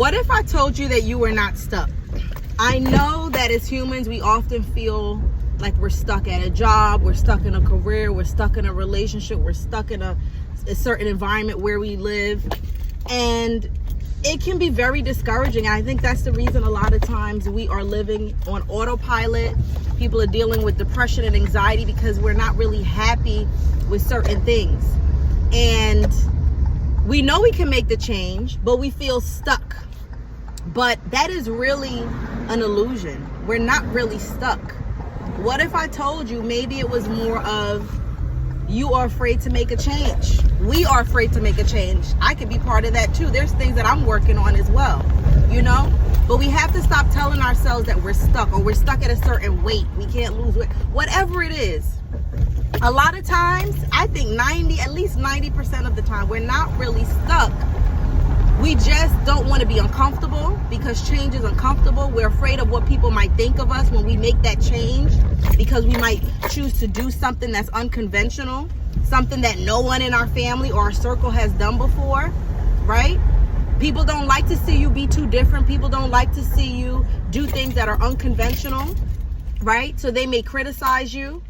What if I told you that you were not stuck? I know that as humans, we often feel like we're stuck at a job, we're stuck in a career, we're stuck in a relationship, we're stuck in a certain environment where we live. And it can be very discouraging. I think that's the reason a lot of times we are living on autopilot. People are dealing with depression and anxiety because we're not really happy with certain things. And we know we can make the change, but we feel stuck. But that is really an illusion. We're not really stuck. What if I told you maybe it was more of you are afraid to make a change? We are afraid to make a change. I could be part of that too. There's things that I'm working on as well, you know? But we have to stop telling ourselves that we're stuck or we're stuck at a certain weight. We can't lose weight. Whatever it is. A lot of times, I think at least 90% of the time, we're not really stuck. We just don't want to be uncomfortable because change is uncomfortable. We're afraid of what people might think of us when we make that change because we might choose to do something that's unconventional, something that no one in our family or our circle has done before, right? People don't like to see you be too different. People don't like to see you do things that are unconventional, right? So they may criticize you.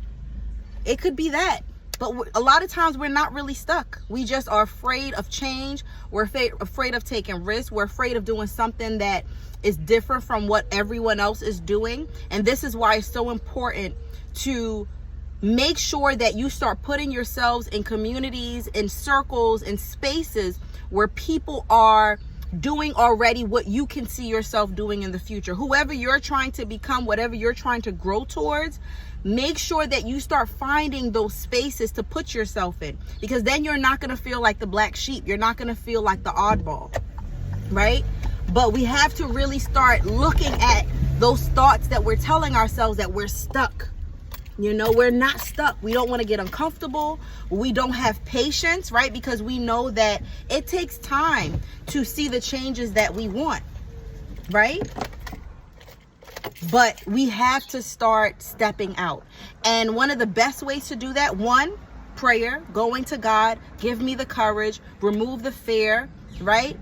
It could be that. But a lot of times we're not really stuck. We just are afraid of change. We're afraid of taking risks. We're afraid of doing something that is different from what everyone else is doing. And this is why it's so important to make sure that you start putting yourselves in communities, in circles, in spaces where people are doing already what you can see yourself doing in the future. Whoever you're trying to become, whatever you're trying to grow towards, make sure that you start finding those spaces to put yourself in, because then you're not going to feel like the black sheep. You're not going to feel like the oddball, right? But we have to really start looking at those thoughts that we're telling ourselves that we're stuck. You know, we're not stuck. We don't want to get uncomfortable. We don't have patience, right? Because we know that it takes time to see the changes that we want, right? But we have to start stepping out. And one of the best ways to do that, one, prayer, going to God, give me the courage, remove the fear, right?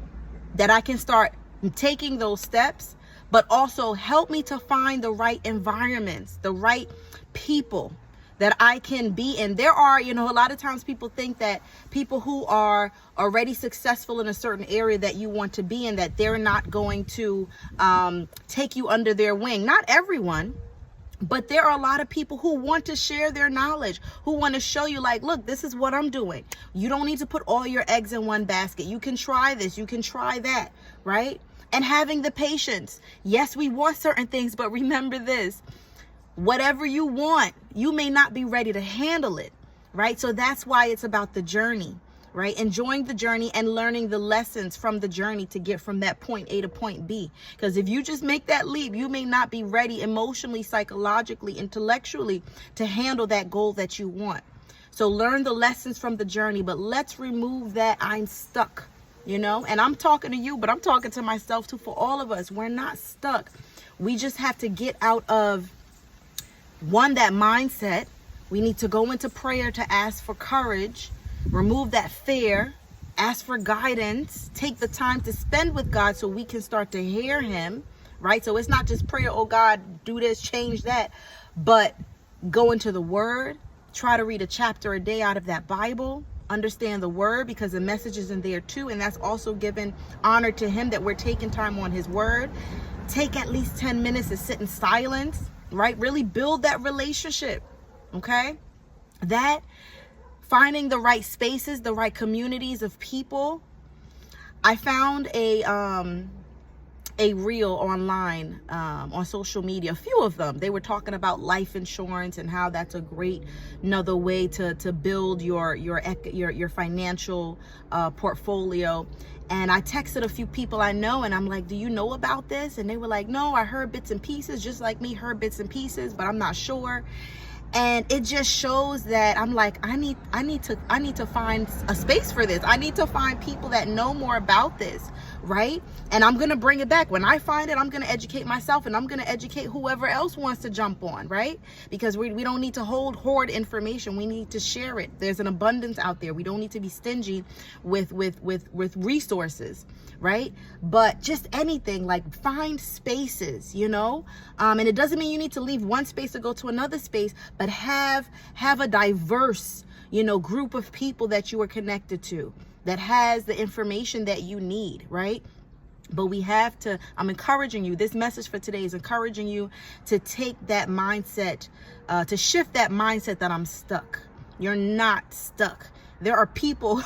That I can start taking those steps, but also help me to find the right environments, the right people that I can be in. There are, a lot of times people think that people who are already successful in a certain area that you want to be in, that they're not going to take you under their wing. Not everyone, but there are a lot of people who want to share their knowledge, who want to show you like, look, this is what I'm doing. You don't need to put all your eggs in one basket. You can try this, you can try that, right? And having the patience. Yes, we want certain things, but remember this. Whatever you want, you may not be ready to handle it, right? So that's why it's about the journey, right? Enjoying the journey and learning the lessons from the journey to get from that point A to point B. Because if you just make that leap, you may not be ready emotionally, psychologically, intellectually to handle that goal that you want. So learn the lessons from the journey, but let's remove that I'm stuck, and I'm talking to you, but I'm talking to myself too. For all of us, we're not stuck. We just have to get out of that mindset. We need to go into prayer to ask for courage, remove that fear, ask for guidance, take the time to spend with God so we can start to hear him, right? So it's not just prayer, oh God, do this, change that, but go into the word, try to read a chapter a day out of that Bible, understand the word because the message is in there too. And that's also giving honor to him that we're taking time on his word. Take at least 10 minutes to sit in silence, right? Really build that relationship, okay? That finding the right spaces, the right communities of people. I found a reel online on social media, a few of them. They were talking about life insurance and how that's a great another way to build your financial portfolio. And I texted a few people I know and I'm like, do you know about this? And they were like, no, I heard bits and pieces, just like me, heard bits and pieces, but I'm not sure. And it just shows that I'm like, I need to find a space for this. I need to find people that know more about this, right? And I'm going to bring it back. When I find it, I'm going to educate myself, and I'm going to educate whoever else wants to jump on, right? Because we don't need to hoard information. We need to share it. There's an abundance out there. We don't need to be stingy with resources, right? But just anything, like find spaces, you know? And it doesn't mean you need to leave one space to go to another space, but have a diverse, you know, group of people that you are connected to that has the information that you need, right? But we have to, I'm encouraging you, this message for today is encouraging you to take that mindset, to shift that mindset that I'm stuck. You're not stuck. There are people,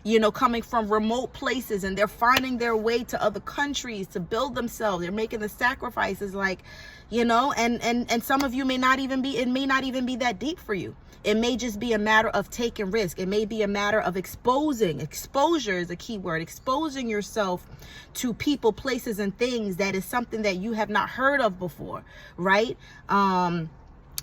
you know, coming from remote places, and they're finding their way to other countries to build themselves. They're making the sacrifices, like, you know, and some of you it may not even be that deep for you. It may just be a matter of taking risk. It may be a matter of exposure is a key word, exposing yourself to people, places, and things that is something that you have not heard of before, right?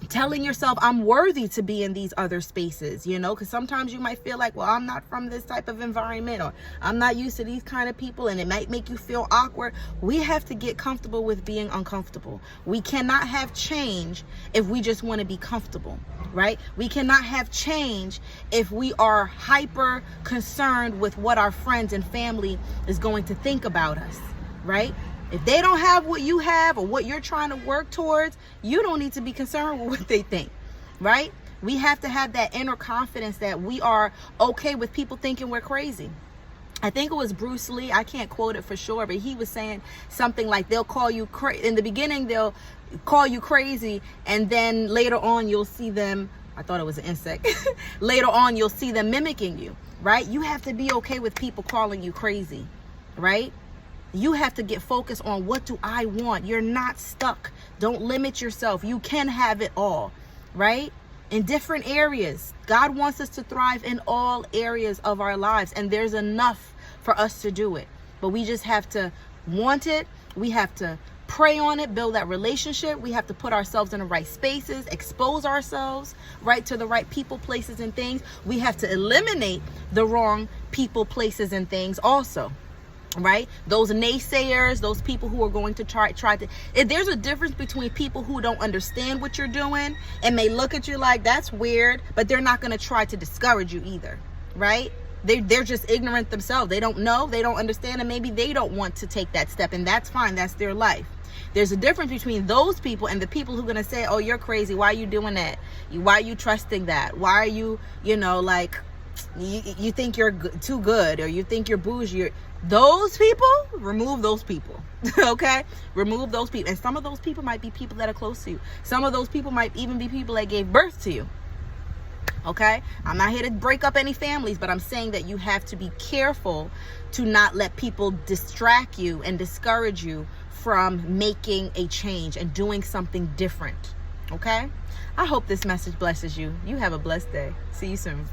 Telling yourself, I'm worthy to be in these other spaces, you know, because sometimes you might feel like, well, I'm not from this type of environment, or I'm not used to these kind of people, and it might make you feel awkward. We have to get comfortable with being uncomfortable. We cannot have change if we just want to be comfortable, right? We cannot have change if we are hyper concerned with what our friends and family is going to think about us, right? If they don't have what you have or what you're trying to work towards, you don't need to be concerned with what they think, right? We have to have that inner confidence that we are okay with people thinking we're crazy. I think it was Bruce Lee. I can't quote it for sure, but he was saying something like they'll call you crazy. In the beginning, they'll call you crazy, and then later on, you'll see them. I thought it was an insect. Later on, you'll see them mimicking you, right? You have to be okay with people calling you crazy, right? You have to get focused on, what do I want? You're not stuck. Don't limit yourself. You can have it all, right? In different areas. God wants us to thrive in all areas of our lives, and there's enough for us to do it. But we just have to want it. We have to pray on it, build that relationship. We have to put ourselves in the right spaces, expose ourselves, right, to the right people, places, and things. We have to eliminate the wrong people, places, and things also. Right? Those naysayers, those people who are going to try to, there's a difference between people who don't understand what you're doing and may look at you like that's weird, but they're not going to try to discourage you either, right? They're just ignorant themselves. They don't know, they don't understand, and maybe they don't want to take that step, and that's fine. That's their life. There's a difference between those people and the people who are going to say, oh, you're crazy. Why are you doing that? Why are you trusting that? Why are you, you know, like, you think you're too good, or you think you're bougie. Those people, remove those people. Okay? Remove those people. And some of those people might be people that are close to you. Some of those people might even be people that gave birth to you. Okay? I'm not here to break up any families, but I'm saying that you have to be careful to not let people distract you and discourage you from making a change and doing something different. Okay? I hope this message blesses you. You have a blessed day. See you soon.